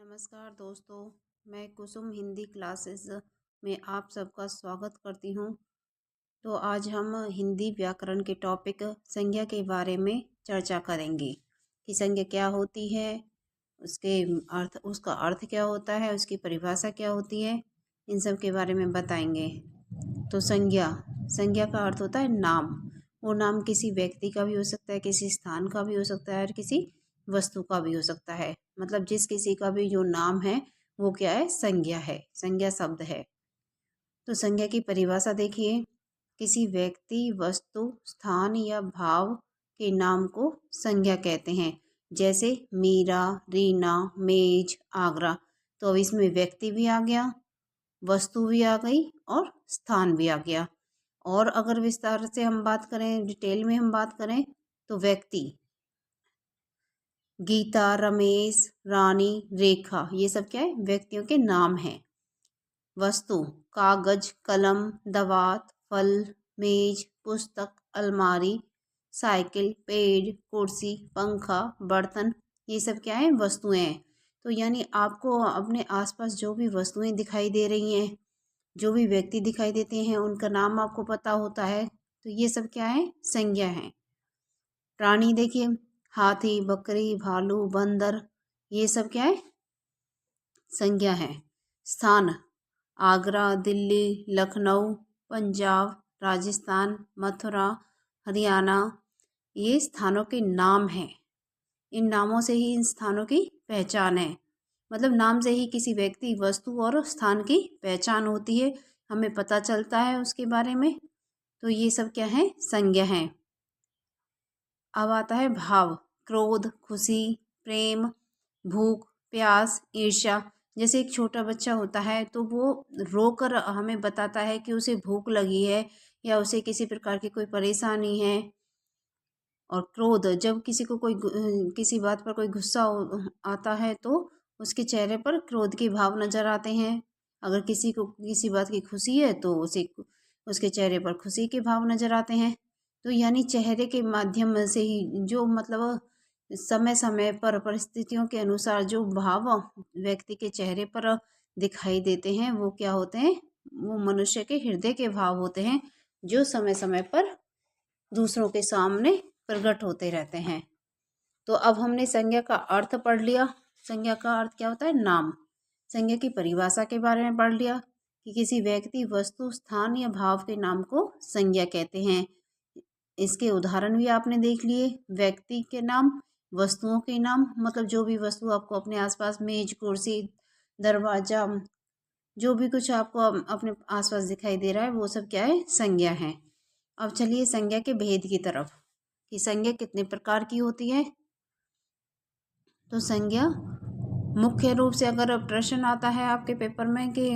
नमस्कार दोस्तों, मैं कुसुम हिंदी क्लासेस में आप सबका स्वागत करती हूँ। तो आज हम हिंदी व्याकरण के टॉपिक संज्ञा के बारे में चर्चा करेंगे कि संज्ञा क्या होती है, उसके उसका अर्थ क्या होता है, उसकी परिभाषा क्या होती है, इन सब के बारे में बताएंगे। तो संज्ञा का अर्थ होता है नाम। वो नाम किसी व्यक्ति का भी हो सकता है, किसी स्थान का भी हो सकता है और किसी वस्तु का भी हो सकता है। मतलब जिस किसी का भी जो नाम है वो क्या है, संज्ञा है, संज्ञा शब्द है। तो संज्ञा की परिभाषा देखिए, किसी व्यक्ति, वस्तु, स्थान या भाव के नाम को संज्ञा कहते हैं। जैसे मीरा, रीना, मेज, आगरा। तो अब इसमें व्यक्ति भी आ गया, वस्तु भी आ गई और स्थान भी आ गया। और अगर विस्तार से हम बात करें, डिटेल में हम बात करें, तो व्यक्ति गीता, रमेश, रानी, रेखा, ये सब क्या है, व्यक्तियों के नाम हैं। वस्तु कागज, कलम, दवात, फल, मेज, पुस्तक, अलमारी, साइकिल, पेड़, कुर्सी, पंखा, बर्तन, ये सब क्या है, वस्तुएं हैं। तो यानी आपको अपने आसपास जो भी वस्तुएं दिखाई दे रही हैं, जो भी व्यक्ति दिखाई देते हैं, उनका नाम आपको पता होता है, तो ये सब क्या है, संज्ञा है। प्राणी देखिए, हाथी, बकरी, भालू, बंदर, ये सब क्या है, संज्ञा है। स्थान आगरा, दिल्ली, लखनऊ, पंजाब, राजस्थान, मथुरा, हरियाणा, ये स्थानों के नाम हैं। इन नामों से ही इन स्थानों की पहचान है। मतलब नाम से ही किसी व्यक्ति, वस्तु और स्थान की पहचान होती है, हमें पता चलता है उसके बारे में। तो ये सब क्या है, संज्ञा है। अब आता है भाव, क्रोध, खुशी, प्रेम, भूख, प्यास, ईर्ष्या। जैसे एक छोटा बच्चा होता है तो वो रोकर हमें बताता है कि उसे भूख लगी है या उसे किसी प्रकार की कोई परेशानी है। और क्रोध, जब किसी को किसी बात पर कोई गुस्सा आता है तो उसके चेहरे पर क्रोध के भाव नजर आते हैं। अगर किसी को किसी बात की खुशी है तो उसके चेहरे पर खुशी के भाव नजर आते हैं। तो यानी चेहरे के माध्यम से ही जो मतलब समय समय पर परिस्थितियों के अनुसार जो भाव व्यक्ति के चेहरे पर दिखाई देते हैं वो क्या होते हैं, वो मनुष्य के हृदय के भाव होते हैं, जो समय समय पर दूसरों के सामने प्रकट होते रहते हैं। तो अब हमने संज्ञा का अर्थ पढ़ लिया। संज्ञा का अर्थ क्या होता है, नाम। संज्ञा की परिभाषा के बारे में पढ़ लिया कि किसी व्यक्ति, वस्तु, स्थान या भाव के नाम को संज्ञा कहते हैं। इसके उदाहरण भी आपने देख लिए, व्यक्ति के नाम, वस्तुओं के नाम, मतलब जो भी वस्तु आपको अपने आसपास, मेज, कुर्सी, दरवाजा, जो भी कुछ आपको अपने आसपास दिखाई दे रहा है वो सब क्या है, संज्ञा है। अब चलिए संज्ञा के भेद की तरफ, कि संज्ञा कितने प्रकार की होती है। तो संज्ञा मुख्य रूप से, अगर प्रश्न आता है आपके पेपर में कि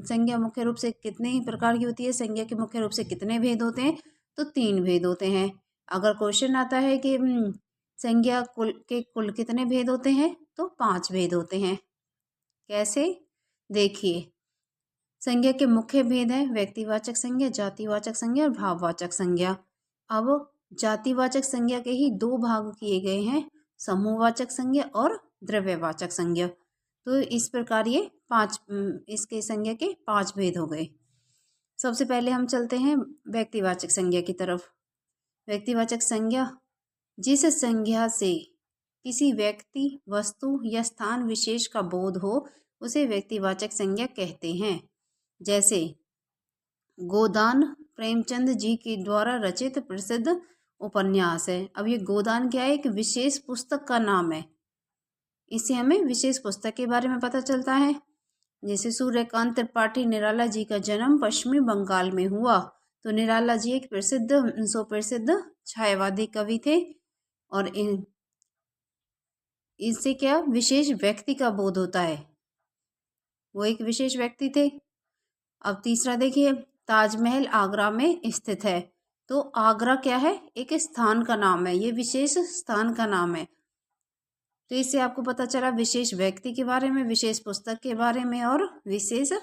संज्ञा मुख्य रूप से कितने ही प्रकार की होती है, संज्ञा के मुख्य रूप से कितने भेद होते हैं, तो 3 भेद होते हैं। अगर क्वेश्चन आता है कि संज्ञा कुल कितने भेद होते हैं, तो 5 भेद होते हैं। कैसे, देखिए, संज्ञा के मुख्य भेद है व्यक्तिवाचक संज्ञा, जातिवाचक संज्ञा और भाववाचक संज्ञा। अब जातिवाचक संज्ञा के ही 2 भाग किए गए हैं, समूहवाचक संज्ञा और द्रव्यवाचक संज्ञा। तो इस प्रकार ये 5 इसके संज्ञा के 5 भेद हो गए। सबसे पहले हम चलते हैं व्यक्तिवाचक संज्ञा की तरफ। व्यक्तिवाचक संज्ञा, जिस संज्ञा से किसी व्यक्ति, वस्तु या स्थान विशेष का बोध हो उसे व्यक्तिवाचक संज्ञा कहते हैं। जैसे गोदान प्रेमचंद जी के द्वारा रचित प्रसिद्ध उपन्यास है। अब ये गोदान क्या है, एक विशेष पुस्तक का नाम है। इससे हमें विशेष पुस्तक के बारे में पता चलता है। जैसे सूर्यकांत त्रिपाठी निराला जी का जन्म पश्चिमी बंगाल में हुआ। तो निराला जी एक सुप्रसिद्ध छायावादी कवि थे और इससे क्या, विशेष व्यक्ति का बोध होता है, वो एक विशेष व्यक्ति थे। अब तीसरा देखिए, ताजमहल आगरा में स्थित है। तो आगरा क्या है, एक स्थान का नाम है, ये विशेष स्थान का नाम है। तो इससे आपको पता चला विशेष व्यक्ति के बारे में, विशेष पुस्तक के बारे में और विशेष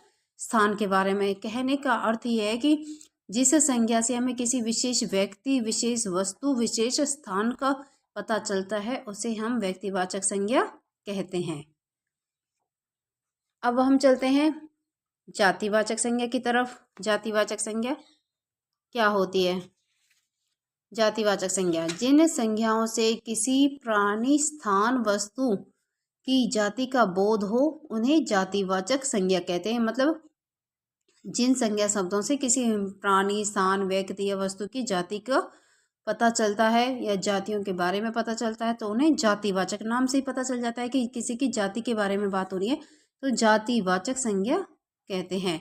स्थान के बारे में। कहने का अर्थ यह है कि जिस संज्ञा से हमें किसी विशेष व्यक्ति, विशेष वस्तु, विशेष स्थान का पता चलता है उसे हम व्यक्तिवाचक संज्ञा कहते हैं। अब हम चलते हैं जातिवाचक संज्ञा की तरफ। जातिवाचक संज्ञा क्या होती है? जातिवाचक संज्ञा जिन संज्ञाओं से किसी प्राणी, स्थान, वस्तु की जाति का बोध हो उन्हें जातिवाचक संज्ञा कहते हैं। मतलब जिन संज्ञा शब्दों से किसी प्राणी, स्थान, व्यक्ति या वस्तु की जाति का पता चलता है या जातियों के बारे में पता चलता है तो उन्हें जातिवाचक, नाम से ही पता चल जाता है कि किसी की जाति के बारे में बात हो रही है, तो जातिवाचक संज्ञा कहते हैं।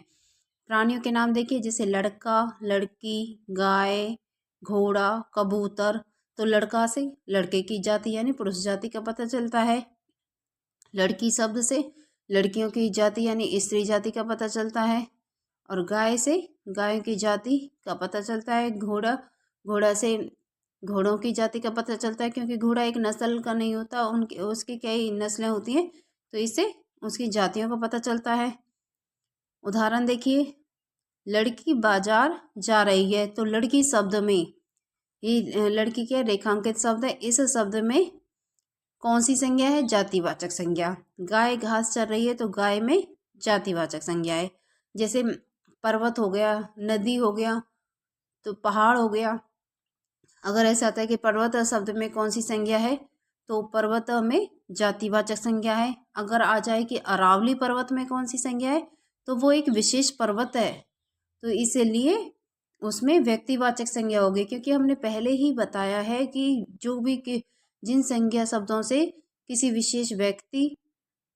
प्राणियों के नाम देखिए, जैसे लड़का, लड़की, गाय, घोड़ा, कबूतर। तो लड़का से लड़के की जाति यानी पुरुष जाति का पता चलता है। लड़की शब्द से लड़कियों की जाति यानी स्त्री जाति का पता चलता है। और गाय से गायों की जाति का पता चलता है। घोड़ा से घोड़ों की जाति का पता चलता है, क्योंकि घोड़ा एक नस्ल का नहीं होता, उनकी उसकी कई नस्लें होती हैं, तो इससे उसकी जातियों का पता चलता है। उदाहरण देखिए, लड़की बाजार जा रही है, तो लड़की शब्द में ये लड़की क्या रेखांकित शब्द है, इस शब्द में कौन सी संज्ञा है? जातिवाचक संज्ञा। गाय घास चर रही है, तो गाय में जातिवाचक संज्ञा है। जैसे पर्वत हो गया, नदी हो गया, तो पहाड़ हो गया। अगर ऐसा आता है कि पर्वत शब्द में कौन सी संज्ञा है, तो पर्वत में जातिवाचक संज्ञा है। अगर आ जाए कि अरावली पर्वत में कौन सी संज्ञा है, तो वो एक विशेष पर्वत है, तो इसलिए उसमें व्यक्तिवाचक संज्ञा होगी, क्योंकि हमने पहले ही बताया है कि जो भी जिन संज्ञा शब्दों से किसी विशेष व्यक्ति,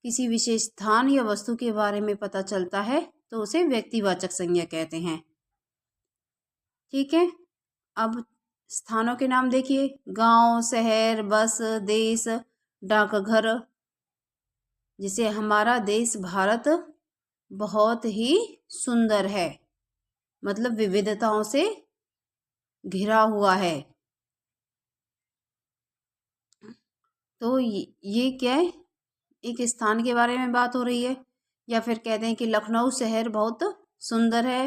किसी विशेष स्थान या वस्तु के बारे में पता चलता है तो उसे व्यक्तिवाचक संज्ञा कहते हैं। ठीक है, अब स्थानों के नाम देखिए, गांव, शहर, बस, देश, डाकघर। जिसे हमारा देश भारत बहुत ही सुंदर है, मतलब विविधताओं से घिरा हुआ है। तो ये क्या है? एक स्थान के बारे में बात हो रही है। या फिर कहते हैं कि लखनऊ शहर बहुत सुंदर है।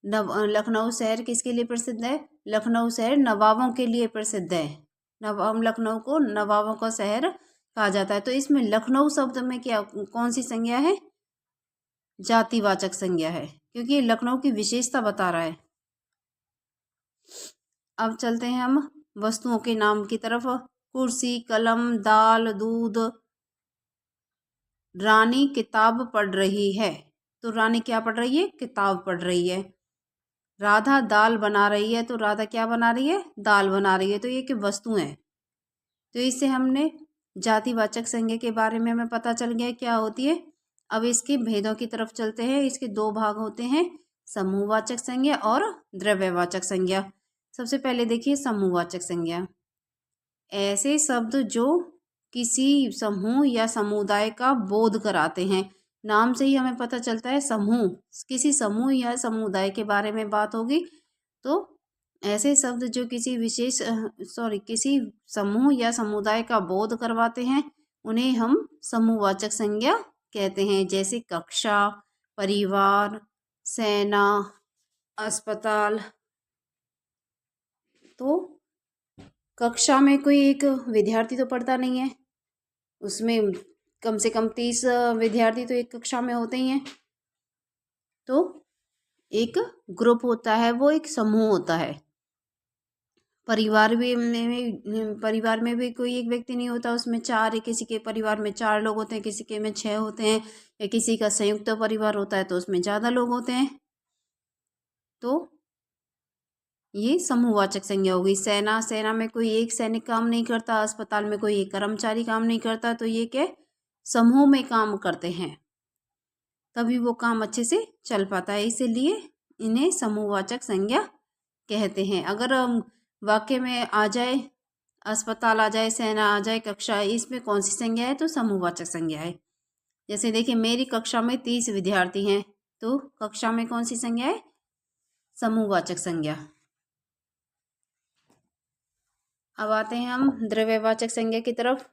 लखनऊ शहर किसके लिए प्रसिद्ध है? लखनऊ शहर नवाबों के लिए प्रसिद्ध है। लखनऊ को नवाबों का शहर कहा जाता है। तो इसमें लखनऊ शब्द में क्या, कौन सी संज्ञा है? जातिवाचक संज्ञा है, क्योंकि ये लखनऊ की विशेषता बता रहा है। अब चलते हैं हम वस्तुओं के नाम की तरफ। कुर्सी, कलम, दाल, दूध। रानी किताब पढ़ रही है, तो रानी क्या पढ़ रही है? किताब पढ़ रही है। राधा दाल बना रही है, तो राधा क्या बना रही है? दाल बना रही है। तो ये कि वस्तु है, तो इससे हमने जातिवाचक संज्ञा के बारे में हमें पता चल गया क्या होती है। अब इसके भेदों की तरफ चलते हैं। इसके दो भाग होते हैं, समूहवाचक संज्ञा और द्रव्यवाचक संज्ञा। सबसे पहले देखिए समूहवाचक संज्ञा। ऐसे शब्द जो किसी समूह या समुदाय का बोध कराते हैं। नाम से ही हमें पता चलता है समूह, किसी समूह या समुदाय के बारे में बात होगी। तो ऐसे शब्द जो किसी किसी समूह या समुदाय का बोध करवाते हैं उन्हें हम समूहवाचक संज्ञा कहते हैं। जैसे कक्षा, परिवार, सेना, अस्पताल। तो कक्षा में कोई एक विद्यार्थी तो पढ़ता नहीं है, उसमें कम से कम 30 विद्यार्थी तो एक कक्षा में होते ही हैं। तो एक ग्रुप होता है, वो एक समूह होता है। परिवार में भी कोई एक व्यक्ति नहीं होता, उसमें चार, किसी के परिवार में 4 लोग होते हैं, किसी के में 6 होते हैं, या किसी का संयुक्त परिवार होता है तो उसमें ज़्यादा लोग होते हैं। तो ये समूहवाचक संज्ञा होगी। सेना में कोई एक सैनिक काम नहीं करता, अस्पताल में कोई एक कर्मचारी काम नहीं करता, तो ये क्या, समूह में काम करते हैं, तभी वो काम अच्छे से चल पाता है, इसीलिए इन्हें समूहवाचक संज्ञा कहते हैं। अगर वाक्य में आ जाए, अस्पताल आ जाए, सेना आ जाए, कक्षा, इसमें कौन सी संज्ञा है? तो समूहवाचक संज्ञा है। जैसे देखिए, मेरी कक्षा में 30 विद्यार्थी हैं, तो कक्षा में कौन सी संज्ञा है? समूहवाचक संज्ञा। अब आते हैं हम द्रव्यवाचक संज्ञा की तरफ।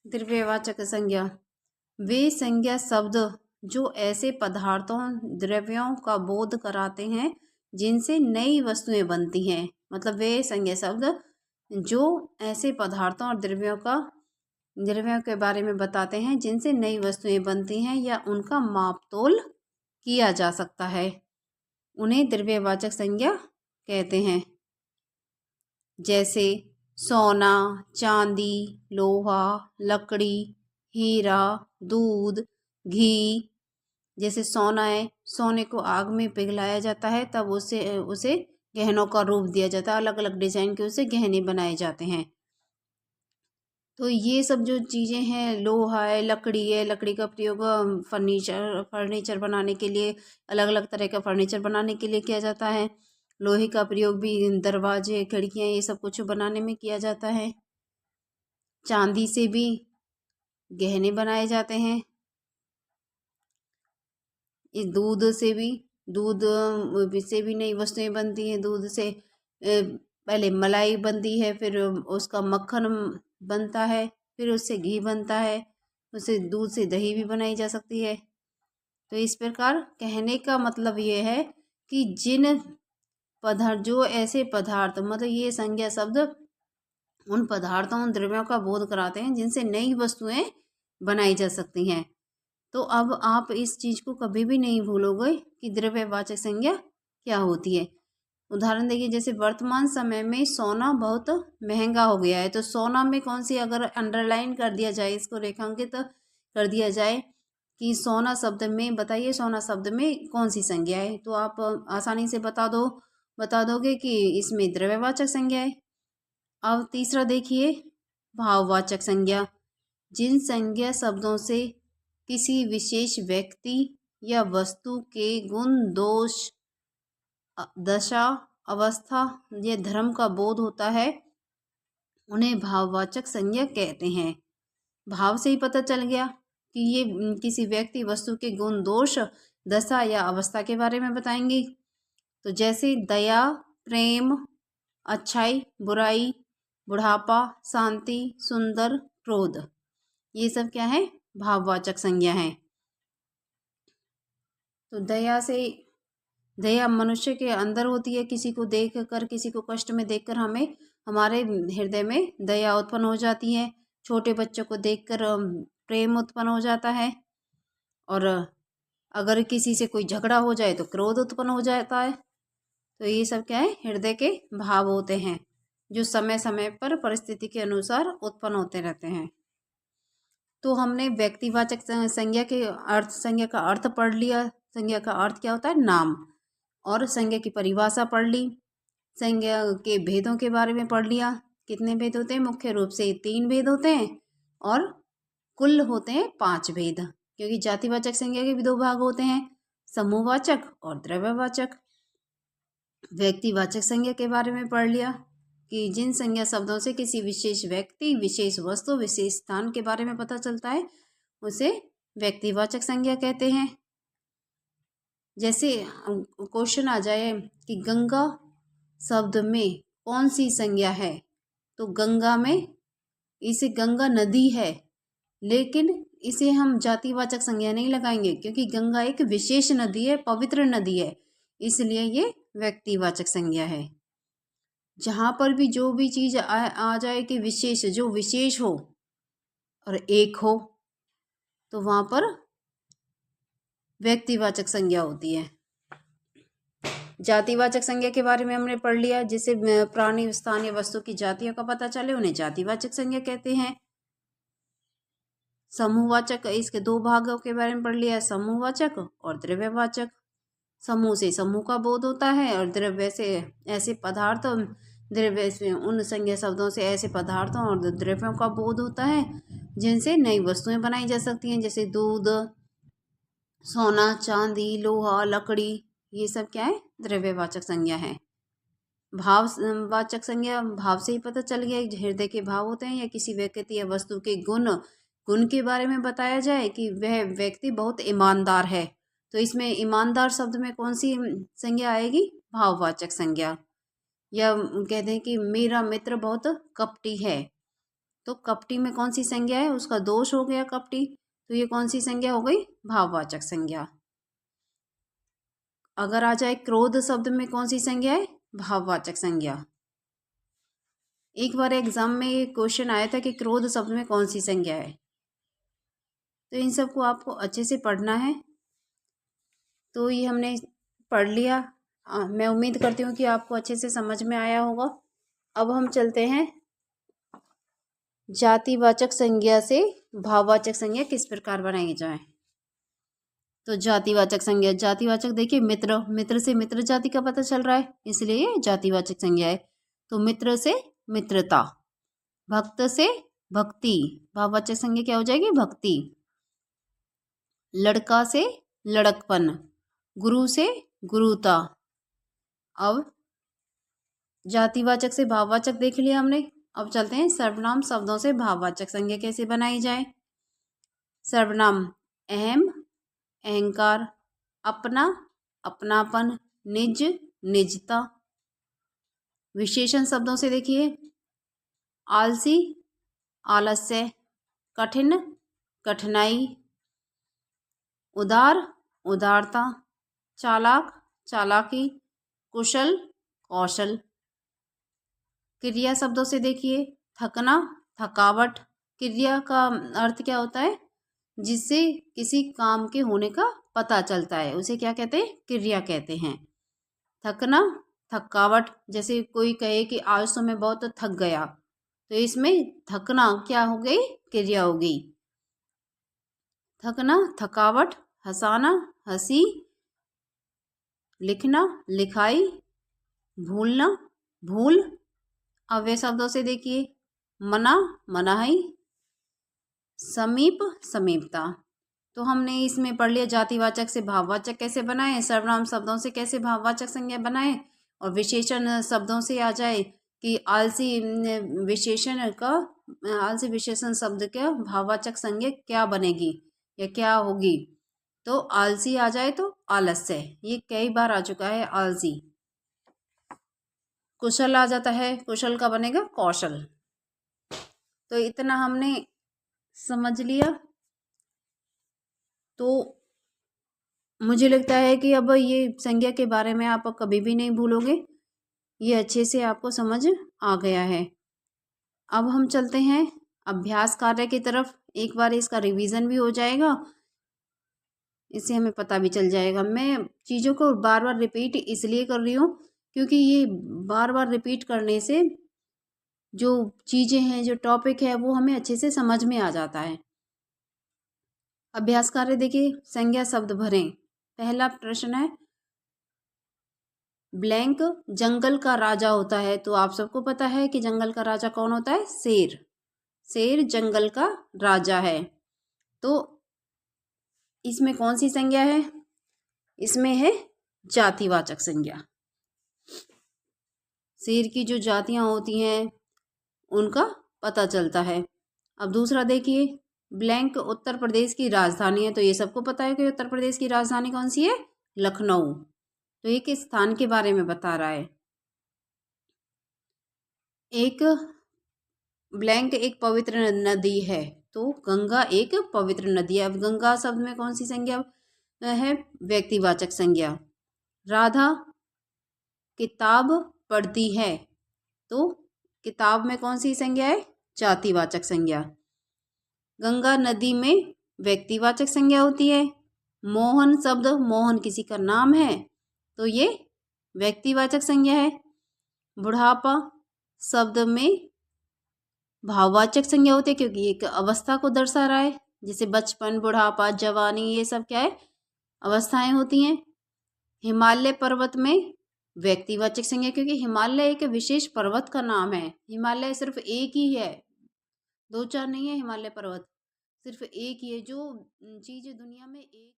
द्रव्यवाचक संज्ञा वे संज्ञा शब्द जो ऐसे पदार्थों, द्रव्यों का बोध कराते हैं जिनसे नई वस्तुएं बनती हैं। मतलब वे संज्ञा शब्द जो ऐसे पदार्थों और द्रव्यों का द्रव्यों के बारे में बताते हैं जिनसे नई वस्तुएं बनती हैं या उनका माप तोल किया जा सकता है, उन्हें द्रव्यवाचक संज्ञा कहते हैं। जैसे सोना, चांदी, लोहा, लकड़ी, हीरा, दूध, घी। जैसे सोना है, सोने को आग में पिघलाया जाता है, तब उसे उसे गहनों का रूप दिया जाता है, अलग अलग डिजाइन के उसे गहने बनाए जाते हैं। तो ये सब जो चीज़ें हैं, लोहा है, लकड़ी का प्रयोग फर्नीचर बनाने के लिए, अलग अलग तरह का फर्नीचर बनाने के लिए किया जाता है। लोहे का प्रयोग भी दरवाजे, खिड़कियाँ, ये सब कुछ बनाने में किया जाता है। चांदी से भी गहने बनाए जाते हैं। इस दूध से भी नई वस्तुएं बनती हैं। दूध से पहले मलाई बनती है, फिर उसका मक्खन बनता है, फिर उससे घी बनता है, उससे दूध से दही भी बनाई जा सकती है। तो इस प्रकार कहने का मतलब ये है कि जो ऐसे पदार्थ, मतलब ये संज्ञा शब्द उन पदार्थों, उन द्रव्यों का बोध कराते हैं जिनसे नई वस्तुएं बनाई जा सकती हैं। तो अब आप इस चीज़ को कभी भी नहीं भूलोगे कि द्रव्यवाचक संज्ञा क्या होती है। उदाहरण देखिए, जैसे वर्तमान समय में सोना बहुत महंगा हो गया है, तो सोना में कौन सी, अगर अंडरलाइन कर दिया जाए, इसको रेखांकित कर दिया जाए कि सोना शब्द में बताइए, सोना शब्द में कौन सी संज्ञा है, तो आप आसानी से बता दोगे कि इसमें द्रव्यवाचक संज्ञा है। अब तीसरा देखिए, भाववाचक संज्ञा। जिन संज्ञा शब्दों से किसी विशेष व्यक्ति या वस्तु के गुण, दोष, दशा, अवस्था या धर्म का बोध होता है, उन्हें भाववाचक संज्ञा कहते हैं। भाव से ही पता चल गया कि ये किसी व्यक्ति, वस्तु के गुण, दोष, दशा या अवस्था के बारे में बताएंगे। तो जैसे दया, प्रेम, अच्छाई, बुराई, बुढ़ापा, शांति, सुंदर, क्रोध, ये सब क्या है, भाववाचक संज्ञा है। तो दया मनुष्य के अंदर होती है। किसी को देखकर, किसी को कष्ट में देखकर हमें, हमारे हृदय में दया उत्पन्न हो जाती है। छोटे बच्चों को देखकर प्रेम उत्पन्न हो जाता है। और अगर किसी से कोई झगड़ा हो जाए तो क्रोध उत्पन्न हो जाता है। तो ये सब क्या है, हृदय के भाव होते हैं, जो समय समय पर परिस्थिति के अनुसार उत्पन्न होते रहते हैं। तो हमने व्यक्तिवाचक संज्ञा का अर्थ पढ़ लिया। संज्ञा का अर्थ क्या होता है, नाम। और संज्ञा की परिभाषा पढ़ ली। संज्ञा के भेदों के बारे में पढ़ लिया। कितने भेद होते हैं, मुख्य रूप से 3 भेद होते हैं, और कुल होते हैं 5 भेद, क्योंकि जातिवाचक संज्ञा के भी 2 भाग होते हैं, समूहवाचक और द्रव्यवाचक। व्यक्तिवाचक संज्ञा के बारे में पढ़ लिया कि जिन संज्ञा शब्दों से किसी विशेष व्यक्ति, विशेष वस्तु, विशेष स्थान के बारे में पता चलता है, उसे व्यक्तिवाचक संज्ञा कहते हैं। जैसे क्वेश्चन आ जाए कि गंगा शब्द में कौन सी संज्ञा है, तो गंगा में, इसे गंगा नदी है, लेकिन इसे हम जातिवाचक संज्ञा नहीं लगाएंगे, क्योंकि गंगा एक विशेष नदी है, पवित्र नदी है, इसलिए ये व्यक्तिवाचक संज्ञा है। जहाँ पर भी जो भी चीज आ जाए कि विशेष, जो विशेष हो और एक हो, तो वहां पर व्यक्तिवाचक संज्ञा होती है। जातिवाचक संज्ञा के बारे में हमने पढ़ लिया। जिससे प्राणी, स्थान या वस्तु की जातियों का पता चले, उन्हें जातिवाचक संज्ञा कहते हैं। समूहवाचक, इसके 2 भागों के बारे में पढ़ लिया, समूहवाचक और द्रव्यवाचक। समूह से समूह का बोध होता है, और द्रव्य से ऐसे पदार्थ, द्रव्य से उन संज्ञा शब्दों से ऐसे पदार्थों और द्रव्यों का बोध होता है जिनसे नई वस्तुएं बनाई जा सकती हैं। जैसे दूध, सोना, चांदी, लोहा, लकड़ी, ये सब क्या है, द्रव्यवाचक संज्ञा है। भाववाचक संज्ञा, भाव से ही पता चल गया, हृदय के भाव होते हैं, या किसी व्यक्ति या वस्तु के गुण के बारे में बताया जाए कि वह व्यक्ति बहुत ईमानदार है, तो इसमें ईमानदार शब्द में कौन सी संज्ञा आएगी, भाववाचक संज्ञा। या कहते हैं कि मेरा मित्र बहुत कपटी है, तो कपटी में कौन सी संज्ञा है, उसका दोष हो गया कपटी, तो ये कौन सी संज्ञा हो गई, भाववाचक संज्ञा। अगर आ जाए क्रोध शब्द में कौन सी संज्ञा है, भाववाचक संज्ञा। एक बार एग्जाम में ये क्वेश्चन आया था कि क्रोध शब्द में कौन सी संज्ञा है। तो इन सबको आपको अच्छे से पढ़ना है। तो ये हमने पढ़ लिया। मैं उम्मीद करती हूँ कि आपको अच्छे से समझ में आया होगा। अब हम चलते हैं जातिवाचक संज्ञा से भाववाचक संज्ञा किस प्रकार बनाई जाए। तो जातिवाचक संज्ञा, जातिवाचक देखिए मित्र, मित्र से मित्र जाति का पता चल रहा है, इसलिए ये जातिवाचक संज्ञा है। तो मित्र से मित्रता, भक्त से भक्ति, भाववाचक संज्ञा क्या हो जाएगी, भक्ति। लड़का से लड़कपन, गुरु से गुरुता। अब जातिवाचक से भाववाचक देख लिया हमने। अब चलते हैं सर्वनाम शब्दों से भाववाचक संज्ञा कैसे बनाई जाए। सर्वनाम अहम, अहंकार, अपना, अपनापन, निज, निजता। विशेषण शब्दों से देखिए आलसी, आलस्य, कठिन, कठिनाई, उदार, उदारता, चालाक, चालाकी, कुशल, कौशल। क्रिया शब्दों से देखिए थकना, थकावट। क्रिया का अर्थ क्या होता है, जिससे किसी काम के होने का पता चलता है, उसे क्या कहते हैं, क्रिया कहते हैं। थकना, थकावट, जैसे कोई कहे कि आज तो मैं बहुत थक गया, तो इसमें थकना क्या हो गई, क्रिया हो गई। थकना, थकावट, हंसाना, हंसी, लिखना, लिखाई, भूलना, भूल। अव्यय शब्दों से देखिए मना, मनाही, समीप, समीपता। तो हमने इसमें पढ़ लिया जातिवाचक से भाववाचक कैसे बनाएं, सर्वनाम शब्दों से कैसे भाववाचक संज्ञा बनाएं, और विशेषण शब्दों से आ जाए कि आलसी विशेषण का, आलसी विशेषण शब्द का भाववाचक संज्ञा क्या बनेगी या क्या होगी। तो आलसी आ जाए तो आलस्य, ये कई बार आ चुका है आलसी। कुशल आ जाता है, कुशल का बनेगा कौशल। तो इतना हमने समझ लिया। तो मुझे लगता है कि अब ये संज्ञा के बारे में आप कभी भी नहीं भूलोगे, ये अच्छे से आपको समझ आ गया है। अब हम चलते हैं अभ्यास कार्य की तरफ। एक बार इसका रिवीजन भी हो जाएगा, इससे हमें पता भी चल जाएगा। मैं चीज़ों को बार बार रिपीट इसलिए कर रही हूँ क्योंकि ये बार बार रिपीट करने से जो चीज़ें हैं, जो टॉपिक है, वो हमें अच्छे से समझ में आ जाता है। अभ्यास कार्य देखिए, संज्ञा शब्द भरें। पहला प्रश्न है ब्लैंक जंगल का राजा होता है। तो आप सबको पता है कि जंगल का राजा कौन होता है, शेर। शेर जंगल का राजा है। तो इसमें कौन सी संज्ञा है, इसमें है जातिवाचक संज्ञा। शेर की जो जातियां होती हैं उनका पता चलता है। अब दूसरा देखिए, ब्लैंक उत्तर प्रदेश की राजधानी है। तो ये सबको पता है कि उत्तर प्रदेश की राजधानी कौन सी है, लखनऊ। तो ये किस स्थान के बारे में बता रहा है। एक ब्लैंक एक पवित्र नदी है। तो गंगा एक पवित्र नदी है। अब गंगा शब्द में कौन सी संज्ञा है, व्यक्तिवाचक संज्ञा। राधा किताब पढ़ती है। तो किताब में कौन सी संज्ञा है, जातिवाचक संज्ञा। गंगा नदी में व्यक्तिवाचक संज्ञा होती है। मोहन शब्द, मोहन किसी का नाम है, तो ये व्यक्तिवाचक संज्ञा है। बुढ़ापा शब्द में भाववाचक संज्ञा होती है क्योंकि एक अवस्था को दर्शा रहा है, जैसे बचपन, बुढ़ापा, जवानी, ये सब क्या है, अवस्थाएं होती हैं। हिमालय पर्वत में व्यक्तिवाचक संज्ञा क्योंकि हिमालय एक विशेष पर्वत का नाम है। हिमालय सिर्फ एक ही है, दो चार नहीं है हिमालय पर्वत, सिर्फ एक ही है। जो चीज़ दुनिया में एक